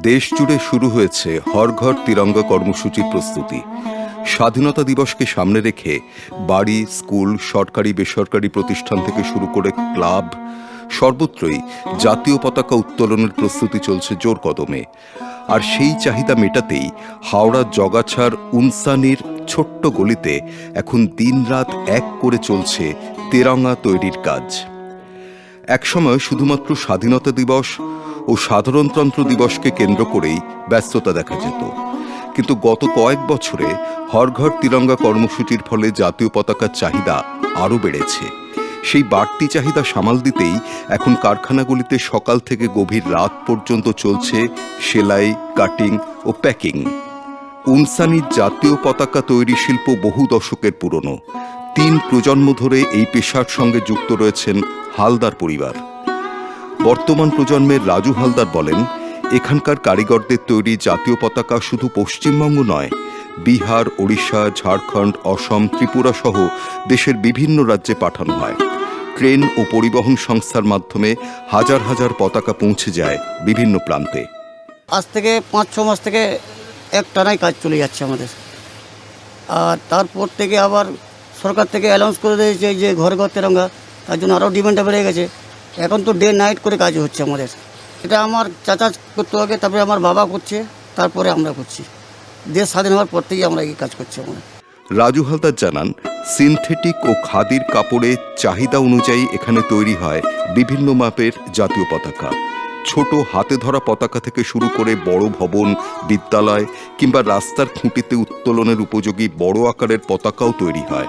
দেশ জুড়ে শুরু হয়েছে হর ঘর তিরঙ্গা কর্মসূচির প্রস্তুতি। স্বাধীনতা দিবসকে সামনে রেখে বাড়ি, স্কুল, সরকারি বেসরকারি প্রতিষ্ঠান থেকে শুরু করে ক্লাব সর্বত্রই জাতীয় পতাকা উত্তোলনের প্রস্তুতি চলছে জোর কদমে। আর সেই চাহিদা মেটাতেই হাওড়া জগাছার উনসানির ছোট্ট গলিতে এখন দিনরাত এক করে চলছে তেরঙ্গা তৈরির কাজ। একসময় শুধুমাত্র স্বাধীনতা দিবস ও সাধারণতন্ত্র দিবসকে কেন্দ্র করেই ব্যস্ততা দেখা যেত, কিন্তু গত কয়েক বছরে হর ঘর তিরঙ্গা কর্মসূচির ফলে জাতীয় পতাকার চাহিদা আরও বেড়েছে। সেই বাড়তি চাহিদা সামাল দিতেই এখন কারখানাগুলিতে সকাল থেকে গভীর রাত পর্যন্ত চলছে সেলাই, কাটিং ও প্যাকিং। উনসানির জাতীয় পতাকা তৈরি শিল্প বহু দশকের পুরনো। 3 প্রজন্ম ধরে এই পেশার সঙ্গে যুক্ত রয়েছেন হালদার পরিবার। বর্তমান প্রজন্মের রাজু হালদার বলেন, এখানকার কারিগরদের তৈরি জাতীয় পতাকা শুধু পশ্চিমবঙ্গ নয়, বিহার, ওড়িশা, ঝাড়খণ্ড, অসম, ত্রিপুরা সহ দেশের বিভিন্ন রাজ্যে পাঠানো হয়। ট্রেন ও পরিবহন সংস্থার মাধ্যমে হাজার হাজার পতাকা পৌঁছে যায় বিভিন্ন প্রান্তে। আজ থেকে 5-6 মাস থেকে একটানাই কাজ চলে যাচ্ছে আমাদের। আর তারপর থেকে আবার সরকার থেকে অ্যানাউন্স করে দিয়েছে যে ঘর ঘর তেরঙ্গা, তার জন্য আরও ডিমান্ডটা বেড়ে গেছে। এখন তো ডে নাইট করে কাজ হচ্ছে আমাদের। এটা আমার চাচা করতে আগে, তারপরে আমার বাবা করছে, তারপরে আমরা করছি। দেশ স্বাধীন হওয়ার পর থেকেই আমরা এই কাজ করছি। আমরা রাজু হালদার জানান, সিনথেটিক ও খাদির কাপড়ে চাহিদা অনুযায়ী এখানে তৈরি হয় বিভিন্ন মাপের জাতীয় পতাকা। ছোট হাতে ধরা পতাকা থেকে শুরু করে বড় ভবন, বিদ্যালয় কিংবা রাস্তার খুঁটিতে উত্তোলনের উপযোগী বড় আকারের পতাকাও তৈরি হয়।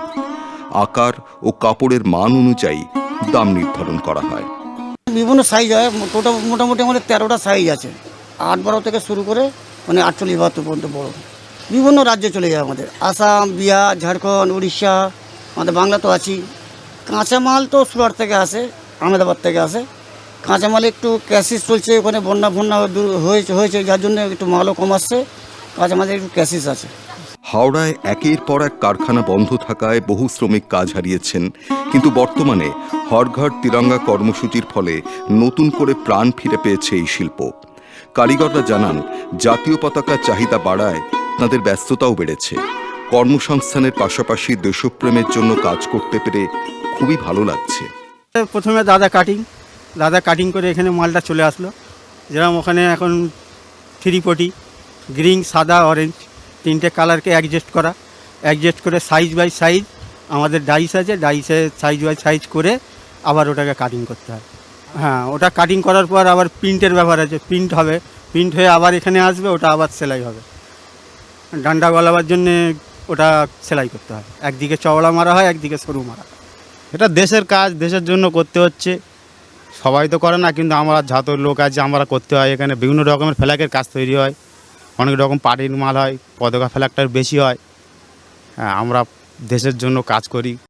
আকার ও কাপড়ের মান অনুযায়ী দাম নির্ধারণ করা হয়। বিভিন্ন সাইজ হয়, মোটামুটি আমাদের 13টা সাইজ আছে। 8-12 থেকে শুরু করে 48-72 পর্যন্ত বড়। বিভিন্ন রাজ্যে চলে যায় আমাদের, আসাম, বিহার, ঝাড়খণ্ড, উড়িষ্যা, আমাদের বাংলা তো আছি। কাঁচামাল তো সুরাট থেকে আসে, আহমেদাবাদ থেকে আসে। কাঁচামাল একটু ক্যাসিস চলছে, ওখানে বন্যা দূর হয়েছে, যার জন্য একটু মালও কম আসছে। কাঁচামালের একটু ক্যাসিস আছে। হাওড়ায় একের পর এক কারখানা বন্ধ থাকায় বহু শ্রমিক কাজ হারিয়েছেন, কিন্তু বর্তমানে হর ঘর তিরঙ্গা কর্মসূচির ফলে নতুন করে প্রাণ ফিরে পেয়েছে এই শিল্প। কারিগররা জানান, জাতীয় পতাকার চাহিদা বাড়ায় তাদের ব্যস্ততাও বেড়েছে। কর্মসংস্থানের পাশাপাশি দেশপ্রেমের জন্য কাজ করতে পেরে খুবই ভালো লাগছে। প্রথমে দাদা কাটিং করে এখানে মালটা চলে আসলো। যেরকম ওখানে এখন 340 গ্রিন, সাদা, অরেঞ্জ 3টে কালারকে অ্যাডজাস্ট করে সাইজ বাই সাইজ আমাদের ডাইস আছে, ডাইসে সাইজ বাই সাইজ করে আবার ওটাকে কাটিং করতে হয়। হ্যাঁ, ওটা কাটিং করার পর আবার প্রিন্টের ব্যাপার আছে, প্রিন্ট হবে, প্রিন্ট হয়ে আবার এখানে আসবে, ওটা আবার সেলাই হবে। ডান্ডা গলাবার জন্যে ওটা সেলাই করতে হয়, একদিকে চওড়া মারা হয়, একদিকে সরু মারা হয়। এটা দেশের কাজ, দেশের জন্য করতে হচ্ছে। সবাই তো করে না, কিন্তু আমরা যত লোক আছে আমরা করতে হয়। এখানে বিভিন্ন রকমের ফ্ল্যাগের কাজ তৈরি হয়, অনেক রকম পার্টির মাল হয়, পতাকা ফ্ল্যাগটার বেশি হয়। হ্যাঁ, আমরা দেশের জন্য কাজ করি।